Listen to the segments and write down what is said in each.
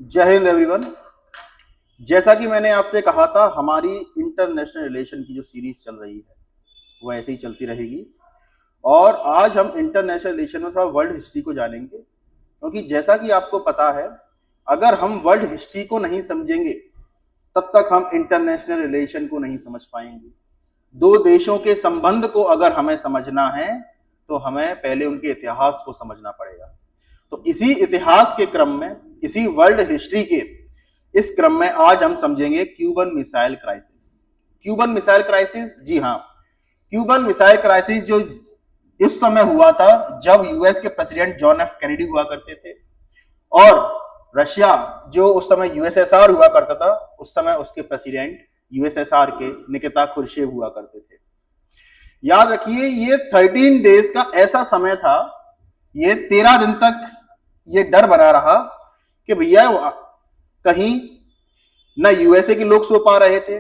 जय हिंद एवरीवन। जैसा कि मैंने आपसे कहा था, हमारी इंटरनेशनल रिलेशन की जो सीरीज चल रही है वो ऐसे ही चलती रहेगी। और आज हम इंटरनेशनल रिलेशन में थोड़ा वर्ल्ड हिस्ट्री को जानेंगे, क्योंकि जैसा कि आपको पता है, अगर हम वर्ल्ड हिस्ट्री को नहीं समझेंगे तब तक हम इंटरनेशनल रिलेशन को नहीं समझ पाएंगे। दो देशों के संबंध को अगर हमें समझना है तो हमें पहले उनके इतिहास को समझना पड़ेगा। तो इसी इतिहास के क्रम में, इसी वर्ल्ड हिस्ट्री के इस क्रम में आज हम समझेंगे Cuban missile crisis. Cuban missile crisis, जी हाँ, क्यूबन मिसाइल क्राइसिस जो इस समय हुआ था जब यूएस के प्रेसिडेंट जॉन एफ कैनेडी हुआ करते थे, और रशिया जो उस समय यूएसएसआर हुआ करता था, उस समय उसके प्रेसिडेंट यूएसएसआर के निकिता खुर्शेव हुआ करते थे। याद रखिए, ये 13 डेज का ऐसा समय था, ये 13 दिन तक ये डर बना रहा कि भैया कहीं ना यूएसए के लोग सो पा रहे थे,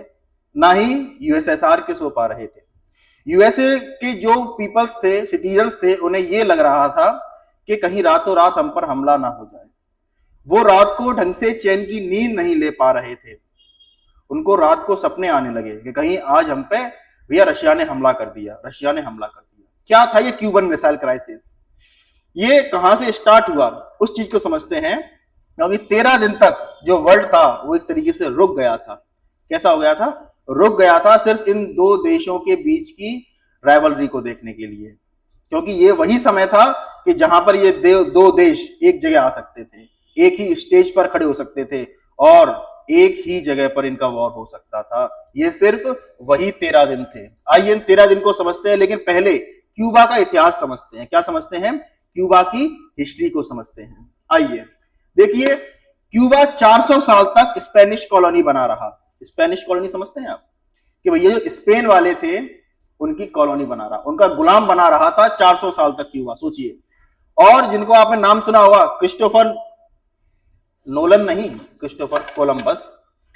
ना ही यूएसएसआर के सो पा रहे थे। यूएसए के जो पीपल्स थे, सिटीजन्स थे, उन्हें यह लग रहा था कि कहीं रातों रात हम पर हमला ना हो जाए। वो रात को ढंग से चैन की नींद नहीं ले पा रहे थे। उनको रात को सपने आने लगे कि कहीं आज हम पे भैया रशिया ने हमला कर दिया, रशिया ने हमला कर दिया। क्या था ये क्यूबन मिसाइल क्राइसिस? ये कहां से स्टार्ट हुआ उस चीज को समझते हैं, क्योंकि 13 दिन तक जो वर्ल्ड था वो एक तरीके से रुक गया था। कैसा हो गया था? रुक गया था, सिर्फ इन दो देशों के बीच की राइवलरी को देखने के लिए। क्योंकि ये वही समय था कि जहां पर ये दो देश एक जगह आ सकते थे, एक ही स्टेज पर खड़े हो सकते थे और एक ही जगह पर इनका वॉर हो सकता था। ये सिर्फ वही 13 दिन थे। आइए इन 13 दिन को समझते हैं, लेकिन पहले क्यूबा का इतिहास समझते हैं। क्या समझते हैं? क्यूबा की हिस्ट्री को समझते हैं। आइए देखिए, क्यूबा 400 साल तक स्पेनिश कॉलोनी बना रहा। स्पेनिश कॉलोनी समझते हैं आप? कि भैया जो स्पेन वाले थे उनकी कॉलोनी बना रहा, उनका गुलाम बना रहा था 400 साल तक क्यूबा। सोचिए। और जिनको आपने नाम सुना होगा, क्रिस्टोफर नोलन नहीं, क्रिस्टोफर कोलंबस।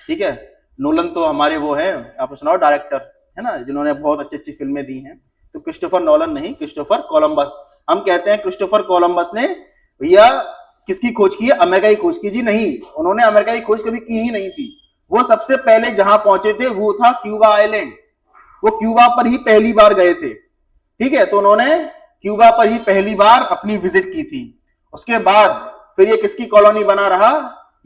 ठीक है, नोलन तो हमारे वो है, आपने सुना हो, डायरेक्टर है ना, जिन्होंने बहुत अच्छी अच्छी फिल्में दी हैं। तो क्रिस्टोफर नोलन नहीं, क्रिस्टोफर कोलंबस। हम कहते हैं क्रिस्टोफर कोलंबस ने भैया किसकी खोज की है? अमेरिका की खोज की। जी नहीं, उन्होंने अमेरिका की खोज कभी की ही नहीं थी। वो सबसे पहले जहां पहुंचे थे वो था क्यूबा आइलैंड। वो क्यूबा पर ही पहली बार गए थे। ठीक है, तो उन्होंने क्यूबा पर ही पहली बार अपनी विजिट की थी। उसके बाद फिर ये किसकी कॉलोनी बना रहा?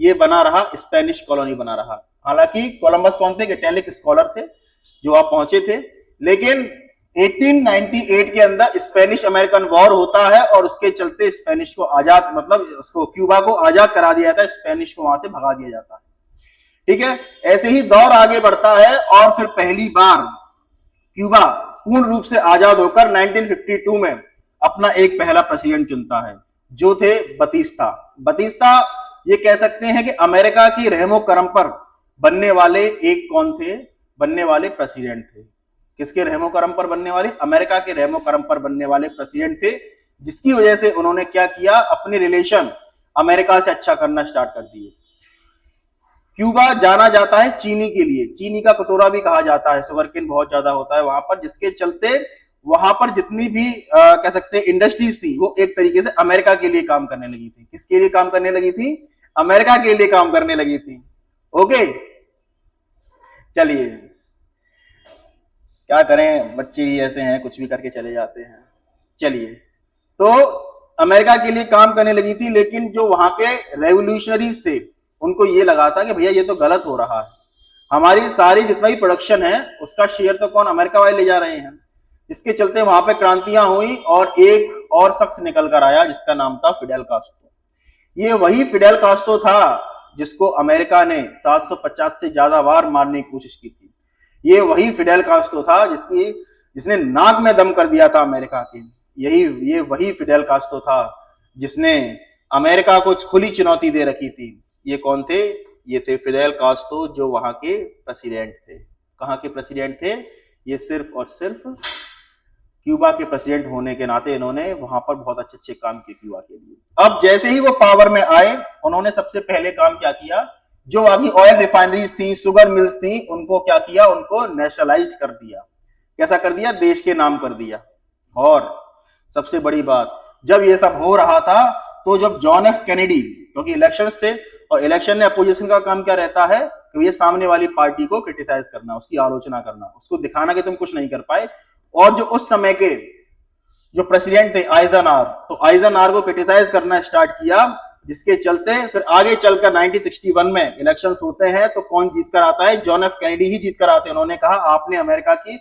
ये बना रहा स्पेनिश कॉलोनी बना रहा। हालांकि कोलंबस कौन थे? कैथोलिक स्कॉलर थे जो आप पहुंचे थे। लेकिन 1898 के अंदर स्पेनिश अमेरिकन वॉर होता है और उसके चलते स्पेनिश को आजाद, मतलब उसको क्यूबा को आजाद करा दिया जाता है, स्पेनिश को वहां से भगा दिया जाता है। ठीक है, ऐसे ही दौर आगे बढ़ता है और फिर पहली बार क्यूबा पूर्ण रूप से आजाद होकर 1952 में अपना एक पहला प्रेसिडेंट चुनता है, जो थे बतीस्ता। बतीस्ता ये कह सकते हैं कि अमेरिका की रहमो करम पर बनने वाले एक कौन थे? बनने वाले प्रेसिडेंट थे। किसके रहमो करम पर बनने वाले? अमेरिका के रहमो करम पर बनने वाले प्रेसिडेंट थे, जिसकी वजह से उन्होंने क्या किया? अपने रिलेशन अमेरिका से अच्छा करना स्टार्ट कर दिए। क्यूबा जाना जाता है चीनी के लिए, चीनी का कटोरा भी कहा जाता है, शुगरकेन बहुत ज्यादा होता है वहां पर, जिसके चलते वहां पर जितनी भी कह सकते हैं इंडस्ट्रीज थी, वो एक तरीके से अमेरिका के लिए काम करने लगी थी। किसके लिए काम करने लगी थी? अमेरिका के लिए काम करने लगी थी। ओके, चलिए, क्या करें, बच्चे ही ऐसे हैं, कुछ भी करके चले जाते हैं। चलिए, तो अमेरिका के लिए काम करने लगी थी, लेकिन जो वहां के रेवोल्यूशनरीज थे उनको ये लगा था कि भैया ये तो गलत हो रहा है, हमारी सारी जितना भी प्रोडक्शन है उसका शेयर तो कौन? अमेरिका वाले ले जा रहे हैं। इसके चलते वहां पे क्रांतियां हुई और एक और शख्स निकल कर आया जिसका नाम था फिडेल कास्ट्रो। ये वही फिडेल कास्ट्रो था जिसको अमेरिका ने 750 से ज्यादा बार मारने की कोशिश की थी। ये वही फिडेल कास्ट्रो था जिसने नाक में दम कर दिया था अमेरिका के। ये वही फिडेल कास्ट्रो था जिसने अमेरिका को खुली चुनौती दे रखी थी। ये कौन थे? ये थे फिडेल कास्ट्रो, जो वहां के प्रेसिडेंट थे। कहां के प्रेसिडेंट थे? ये सिर्फ और सिर्फ क्यूबा के प्रेसिडेंट होने के नाते इन्होंने वहां पर बहुत अच्छे अच्छे काम किए क्यूबा के लिए। अब जैसे ही वो पावर में आए, उन्होंने सबसे पहले काम क्या किया? जो आगे ऑयल रिफाइनरीज थी, शुगर मिल्स थी, उनको क्या किया? उनको नेशनलाइज कर दिया। कैसा कर दिया? देश के नाम कर दिया। और सबसे बड़ी बात, जब ये सब हो रहा था तो जब जॉन एफ कैनेडी, क्योंकि इलेक्शंस थे, और इलेक्शन में अपोजिशन का काम क्या रहता है कि ये सामने वाली पार्टी को क्रिटिसाइज करना, उसकी आलोचना करना, उसको दिखाना कि तुम कुछ नहीं कर पाए। और जो उस समय के जो प्रेसिडेंट थे आइजनआर, तो आइजनआर को क्रिटिसाइज करना स्टार्ट किया, जिसके चलते फिर आगे चलकर 1961 में इलेक्शंस होते हैं तो कौन जीत कर आता है? जॉन एफ कैनेडी ही जीत कर आते हैं। उन्होंने कहा आपने अमेरिका की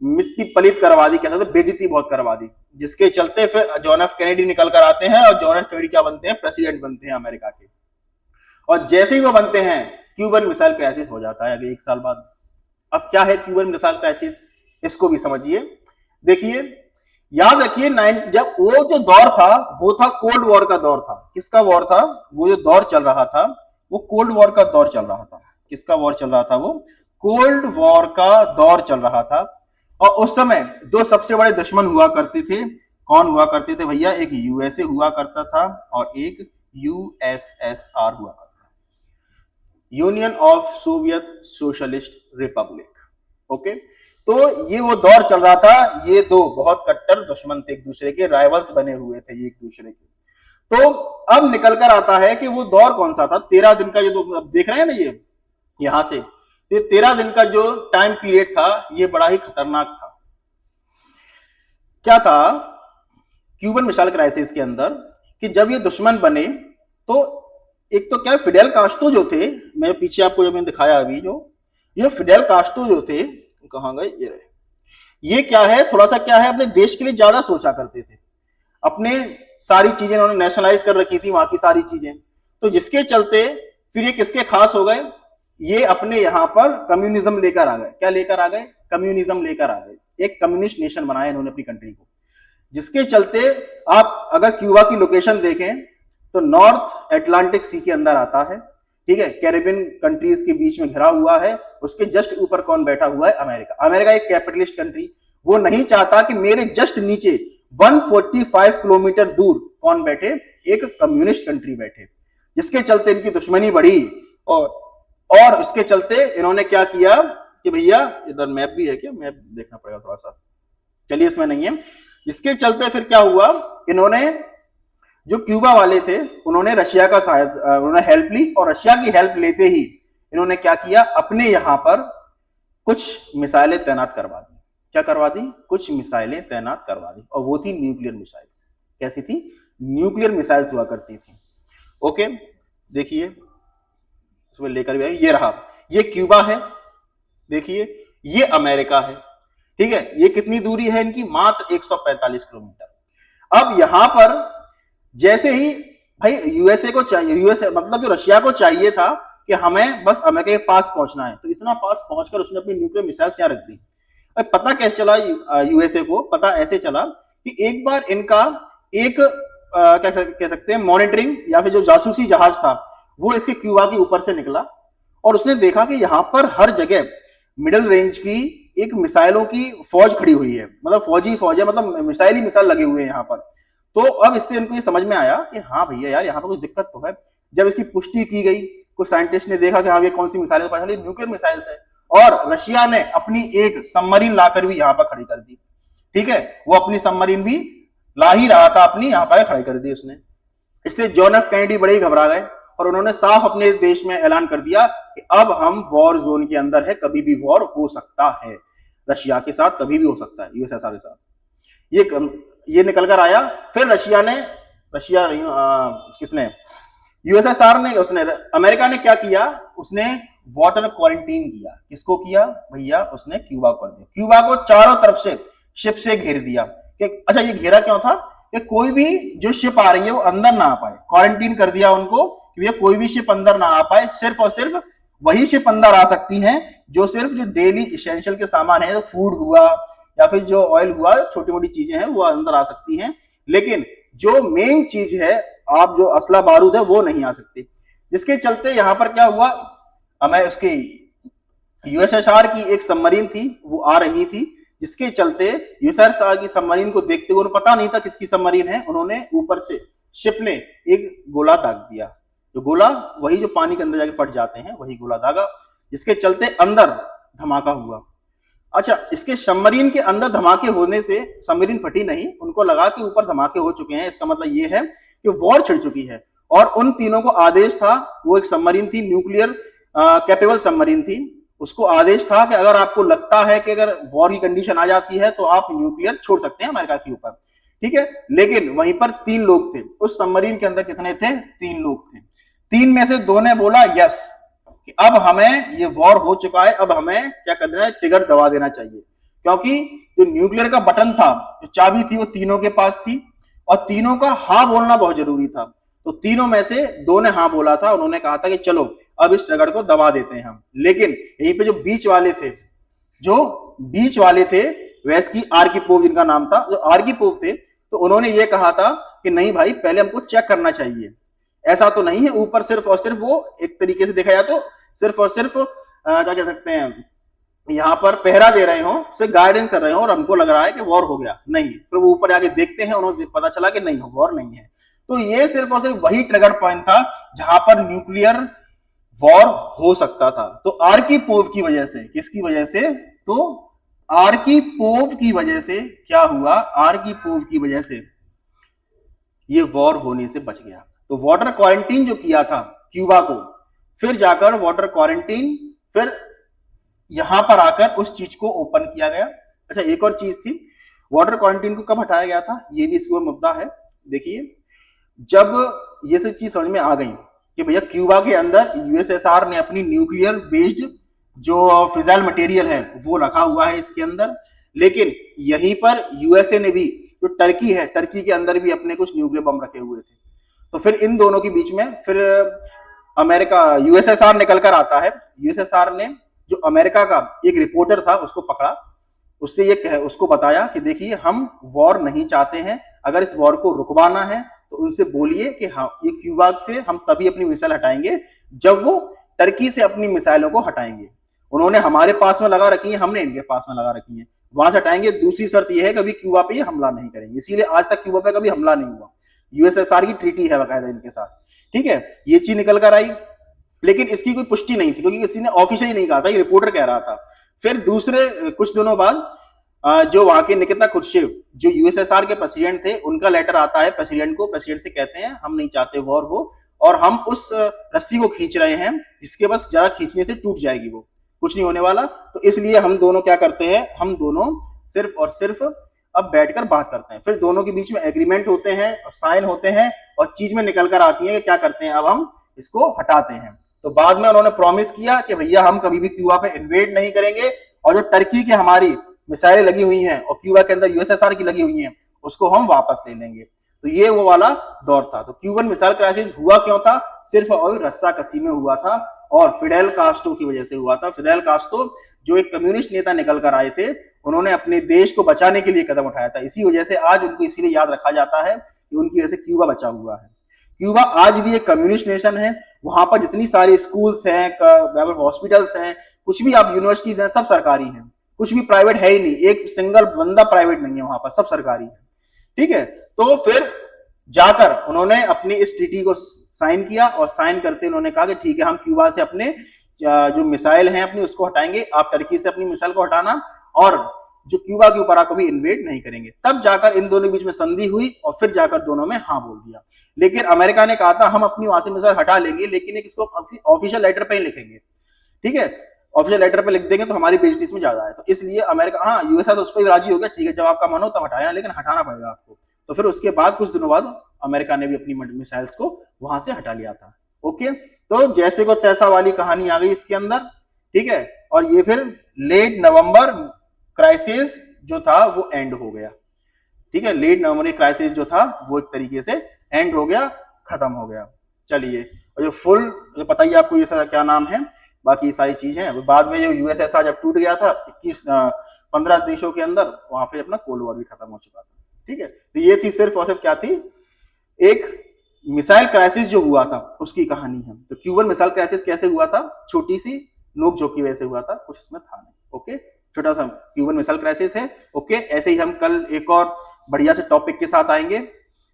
मिट्टी पलित करवा दी, कहते थे बेइज्जती बहुत करवा दी, जिसके चलते फिर जॉन एफ कैनेडी निकल कर आते हैं और जॉन एफ कैनेडी क्या बनते हैं? प्रेसिडेंट बनते हैं अमेरिका के। और जैसे ही वो बनते हैं क्यूबन मिसाइल क्राइसिस हो जाता है अभी 1 साल बाद। अब क्या है क्यूबन मिसाइल क्राइसिस, इसको भी समझिए। देखिए, याद रखिए, जब वो जो दौर था वो था कोल्ड वॉर का दौर था। किसका वॉर था? वो जो दौर चल रहा था वो कोल्ड वॉर का दौर चल रहा था। किसका वॉर चल रहा था? वो कोल्ड वॉर का दौर चल रहा था। और उस समय दो सबसे बड़े दुश्मन हुआ करते थे। कौन हुआ करते थे भैया? एक यूएसए हुआ करता था और एक यूएसएसआर हुआ करता था, union of Soviet socialist Republic. Okay, तो ये वो दौर चल रहा था। ये दो बहुत कट्टर दुश्मन थे, एक दूसरे के राइवल्स बने हुए थे ये एक दूसरे के। तो अब निकल कर आता है कि वो दौर कौन सा था? 13 दिन का, जो अब देख रहे हैं ना ये यहां से, ये 13 दिन का जो टाइम पीरियड था ये बड़ा ही खतरनाक था। क्या था क्यूबन मिसाइल क्राइसिस के अंदर कि जब ये दुश्मन बने तो एक तो क्या, फिडेल कास्ट्रो जो थे, मैं पीछे आपको जो मैंने दिखाया अभी, जो ये फिडेल कास्ट्रो जो थे, कहां गए? ये रहे। ये क्या है, थोड़ा सा क्या है, अपने देश के लिए ज्यादा सोचा करते थे। अपने सारी चीजें उन्होंने नेशनलाइज कर रखी थी, वहां की सारी चीजें। तो जिसके चलते फिर ये किसके खास हो गए? ये अपने यहां पर कम्युनिज्म लेकर आ गए। क्या लेकर आ गए? कम्युनिज्म लेकर आ गए। एक कम्युनिस्ट नेशन बनाया इन्होंने अपनी कंट्री को, जिसके चलते आप अगर क्यूबा की लोकेशन देखें तो नॉर्थ अटलांटिक सी के अंदर आता है, ठीक है, कैरेबियन कंट्रीज के बीच में घिरा हुआ है। उसके जस्ट ऊपर कौन बैठा हुआ है? अमेरिका। अमेरिका एक कैपिटलिस्ट कंट्री, वो नहीं चाहता कि मेरे जस्ट नीचे 145 किलोमीटर दूर कौन बैठे? एक कम्युनिस्ट कंट्री बैठे, जिसके चलते इनकी दुश्मनी बढ़ी। और उसके चलते इन्होंने क्या किया कि भैया, इधर मैप भी है क्या? मैप देखना पड़ेगा थोड़ा सा, चलिए इसमें नहीं है। जिसके चलते फिर क्या हुआ, इन्होंने जो क्यूबा वाले थे उन्होंने रशिया का सहायता, उन्होंने हेल्प ली, और रशिया की हेल्प लेते ही इन्होंने क्या किया, अपने यहां पर कुछ मिसाइलें तैनात करवा दी। क्या करवा दी? कुछ मिसाइलें तैनात करवा दी, और वो थी न्यूक्लियर मिसाइल्स। कैसी थी? न्यूक्लियर मिसाइल्स हुआ करती थी। ओके, देखिए उसमें लेकर भी आई, ये रहा, ये क्यूबा है, देखिए ये अमेरिका है, ठीक है। ये कितनी दूरी है इनकी? मात्र 145 किलोमीटर। अब यहां पर जैसे ही भाई यूएसए को चाहिए, यूएसए मतलब जो रशिया को चाहिए था कि हमें बस अमेरिका के पास पहुंचना है, तो इतना पास पहुंचकर उसने अपनी न्यूक्लियर मिसाइल्स यहां रख दी। अब पता कैसे चला यूएसए को? पता ऐसे चला कि एक बार इनका एक क्या कह सकते हैं, मॉनिटरिंग या फिर जो जासूसी जहाज था वो इसके क्यूबा के ऊपर से निकला, और उसने देखा कि यहां पर हर जगह मिडिल रेंज की एक मिसाइलों की फौज खड़ी हुई है, मतलब फौज है, मतलब मिसाइल ही मिसाइल लगे हुए हैं यहां पर। तो अब इससे इनको ये समझ में आया कि हाँ भैया यार, यहाँ पर कुछ दिक्कत तो है। जब इसकी पुष्टि की गई, कुछ साइंटिस्ट ने देखा कि हाँ ये कौन सी मिसाइल है, न्यूक्लियर मिसाइल्स है, और रशिया ने अपनी एक सबमरीन लाकर भी यहाँ पर खड़ी कर दी, ठीक है। वो अपनी सबमरीन भी ला ही रहा था, अपनी यहाँ पर खड़ी कर दी उसने। इससे जॉन एफ कैनेडी बड़े ही घबरा गए, और उन्होंने साफ अपने देश में ऐलान कर दिया कि अब हम वॉर जोन के अंदर है, कभी भी वॉर हो सकता है रशिया के साथ, कभी भी हो सकता है यूएसएसआर के साथ। ये निकल कर आया। फिर किसने? यूएसएसआर ने, उसने, अमेरिका ने क्या किया? उसने वाटर क्वारंटीन किया। किसको किया भैया? उसने क्यूबा को दिया। क्यूबा को चारों तरफ से शिप से घेर दिया। अच्छा, ये घेरा क्यों था? कि कोई भी जो शिप आ रही है वो अंदर ना आ पाए, क्वारंटीन कर दिया उनको कि भैया कोई भी शिप अंदर ना आ पाए। सिर्फ और सिर्फ वही शिप अंदर आ सकती हैं जो सिर्फ जो डेली इसेंशियल के सामान है, तो फूड हुआ या फिर जो ऑयल हुआ, छोटी मोटी चीजें हैं वो अंदर आ सकती हैं, लेकिन जो मेन चीज है, आप जो असला बारूद है, वो नहीं आ सकती। जिसके चलते यहां पर क्या हुआ, हमें उसकी यूएसएसआर की एक सबमरीन थी, वो आ रही थी, जिसके चलते यूएसएसआर की सबमरीन को देखते हुए, उन्हें पता नहीं था किसकी सबमरीन है, उन्होंने ऊपर से शिप ने एक गोला दाग दिया। जो गोला, वही जो पानी के अंदर जाके फट जाते हैं, वही गोला दागा, जिसके चलते अंदर धमाका हुआ। अच्छा, इसके सबमरीन के अंदर धमाके होने से सबमरीन फटी नहीं, उनको लगा कि ऊपर धमाके हो चुके हैं, इसका मतलब ये है कि वॉर छिड़ चुकी है। और उन तीनों को आदेश था, वो एक सबमरीन थी, न्यूक्लियर कैपेबल सबमरीन थी, उसको आदेश था कि अगर आपको लगता है कि अगर वॉर की कंडीशन आ जाती है तो आप न्यूक्लियर छोड़ सकते हैं अमेरिका के ऊपर, ठीक है। लेकिन वहीं पर 3 लोग थे उस सबमरीन के अंदर, कितने थे? 3 लोग थे। 3 में से 2 ने बोला यस कि अब हमें ये वॉर हो चुका है, अब हमें क्या करना है, ट्रिगर दबा देना चाहिए, क्योंकि जो न्यूक्लियर का बटन था, जो चाबी थी, वो तीनों के पास थी और तीनों का हाँ बोलना बहुत जरूरी था। तो तीनों में से 2 ने हाँ बोला था, उन्होंने कहा था कि चलो अब इस ट्रिगर को दबा देते हैं हम। लेकिन यहीं पे जो बीच वाले थे वेस्की आर्किपोव जिनका नाम था, जो आर्किपोव थे, तो उन्होंने ये कहा था कि नहीं भाई, पहले हमको चेक करना चाहिए, ऐसा तो नहीं है ऊपर सिर्फ और सिर्फ वो एक तरीके से देखा जाए तो सिर्फ और सिर्फ क्या कह सकते हैं, यहाँ पर पहरा दे रहे हो, सिर्फ गाइडेंस कर रहे हो और हमको लग रहा है कि वॉर हो गया। नहीं, फिर वो ऊपर आके देखते हैं, उन्होंने पता चला कि नहीं, वॉर नहीं है। तो ये सिर्फ और सिर्फ वही ट्रिगर पॉइंट था जहां पर न्यूक्लियर वॉर हो सकता था। तो आर्किपोव की वजह से, किसकी वजह से? तो आर्किपोव की वजह से क्या हुआ? आर्किपोव की वजह से ये वॉर होने से बच गया। तो वाटर क्वारंटीन जो किया था क्यूबा को, फिर जाकर वाटर क्वारंटीन, फिर यहां पर आकर उस चीज को ओपन किया गया। अच्छा, एक और चीज थी, वाटर क्वारंटीन को कब हटाया गया था, ये भी इसको मुद्दा है। देखिए, जब ये सब चीज समझ में आ गई कि भैया क्यूबा के अंदर यूएसएसआर ने अपनी न्यूक्लियर बेस्ड जो फिजाइल मटेरियल है वो रखा हुआ है इसके अंदर, लेकिन यहीं पर यूएसए ने भी, जो टर्की है, टर्की के अंदर भी अपने कुछ न्यूक्लियर बम रखे हुए थे। तो फिर इन दोनों के बीच में फिर अमेरिका, यूएसएसआर निकल कर आता है। यूएसएसआर ने जो अमेरिका का एक रिपोर्टर था उसको पकड़ा, उससे ये उसको बताया कि देखिए, हम वॉर नहीं चाहते हैं, अगर इस वॉर को रुकवाना है तो उनसे बोलिए कि हाँ, ये क्यूबा से हम तभी अपनी मिसाइल हटाएंगे जब वो टर्की से अपनी मिसाइलों को हटाएंगे। उन्होंने हमारे पास में लगा रखी है, हमने इनके पास में लगा रखी है, वहां से हटाएंगे। दूसरी शर्त यह है कभी क्यूबा पे हमला नहीं करेंगे, इसीलिए आज तक क्यूबा पे कभी हमला नहीं हुआ। यूएसएसआर की ट्रीटी है बकायदा इनके साथ, ठीक है। ये चीज निकल कर आई, लेकिन इसकी कोई पुष्टि नहीं थी क्योंकि किसी ने ऑफिशियली नहीं कहा था, ये रिपोर्टर कह रहा था। फिर दूसरे कुछ दिनों बाद जो वहां के निकिता क्रुश्चेव, जो यूएसएसआर के प्रेसिडेंट थे, उनका लेटर आता है प्रेसिडेंट को। प्रेसिडेंट से कहते हैं हम नहीं चाहते वॉर हो और हम उस रस्सी को खींच रहे हैं जिसके बस जरा खींचने से टूट जाएगी, वो कुछ नहीं होने वाला। तो इसलिए हम दोनों क्या करते हैं, हम दोनों सिर्फ और सिर्फ अब बैठकर बात करते हैं। फिर दोनों के बीच में एग्रीमेंट होते हैं और साइन होते हैं और चीज में निकल कर आती है कि क्या करते हैं, अब हम इसको हटाते हैं। तो बाद में उन्होंने प्रॉमिस किया कि भैया हम कभी भी क्यूबा पे इन्वेड नहीं करेंगे और जो टर्की की हमारी मिसाइलें लगी हुई हैं और क्यूबा के अंदर यूएसएसआर की लगी हुई हैं उसको हम वापस ले लेंगे। तो ये वो वाला दौर था। तो क्यूबन मिसाइल क्राइसिस हुआ क्यों था? सिर्फ और रस्साकसी में हुआ था और फिडेल कास्ट्रो की वजह से हुआ था। फिडेल कास्ट्रो जो एक कम्युनिस्ट नेता निकल कर आए थे, उन्होंने अपने देश को बचाने के लिए कदम उठाया था। इसी वजह से आज उनको इसीलिए याद रखा जाता है कि उनकी वजह से क्यूबा बचा हुआ है। क्यूबा आज भी एक कम्युनिस्ट नेशन है, वहां पर जितनी सारी स्कूल्स हैं, हॉस्पिटल्स हैं, कुछ भी आप यूनिवर्सिटीज हैं, सब सरकारी हैं, कुछ भी प्राइवेट है ही नहीं, एक सिंगल बंदा प्राइवेट नहीं है वहां पर, सब सरकारी है, ठीक है। तो फिर जाकर उन्होंने अपनी इस ट्रीटी को साइन किया और साइन करते उन्होंने कहा कि ठीक है, हम क्यूबा से अपने जो मिसाइल हैं अपनी उसको हटाएंगे, आप टर्की से अपनी मिसाइल को हटाना और जो क्यूबा के ऊपर कभी इन्वेड नहीं करेंगे। तब जाकर इन दोनों के बीच में संधि हुई और फिर जाकर दोनों में हाँ बोल दिया। लेकिन अमेरिका ने कहा था हम अपनी वहां से मिसाइल हटा लेंगे, लेकिन इसको अपनी ऑफिशियल लेटर पे ही लिखेंगे, ठीक है, ऑफिशियल लेटर पे लिख देंगे तो हमारी बेइज्जती इसमें ज्यादा है। तो इसलिए अमेरिका, हाँ, यूएसए तो उस पर राजी हो गया, ठीक है, जब आपका मन हो तब हटाया, लेकिन हटाना पड़ेगा आपको। तो फिर उसके बाद कुछ दिनों बाद अमेरिका ने भी अपनी मिसाइल्स को वहां से हटा लिया था। ओके, तो जैसे को तैसा वाली कहानी आ गई इसके अंदर, ठीक है। और ये फिर लेट नवंबर क्राइसिस जो था वो एंड हो गया, ठीक है। लेट नवंबर क्राइसिस जो था वो एक तरीके से एंड हो गया, खत्म हो गया। चलिए, और जो फुल पता ही आपको ये क्या नाम है, बाकी सारी चीज है। बाद में जो यूएसएसआर जब टूट गया था 15 देशों के अंदर, वहां पे अपना कोल्ड वॉर भी खत्म हो चुका था, ठीक है। तो ये थी सिर्फ और सिर्फ क्या थी, एक मिसाइल क्राइसिस जो हुआ था उसकी कहानी है। तो क्यूबन मिसाइल क्राइसिस कैसे हुआ था, छोटी सी नोक झोंक की वजह से हुआ था, कुछ इसमें था नहीं। ओके, छोटा सा क्यूबन मिसाइल क्राइसिस है। ओके, ऐसे ही हम कल एक और बढ़िया से टॉपिक के साथ आएंगे,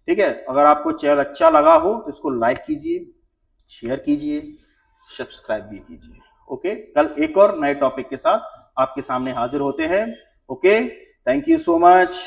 ठीक है। अगर आपको चैनल अच्छा लगा हो तो इसको लाइक कीजिए, शेयर कीजिए, सब्सक्राइब भी कीजिए। ओके, कल एक और नए टॉपिक के साथ आपके सामने हाजिर होते हैं। Okay, thank you so much.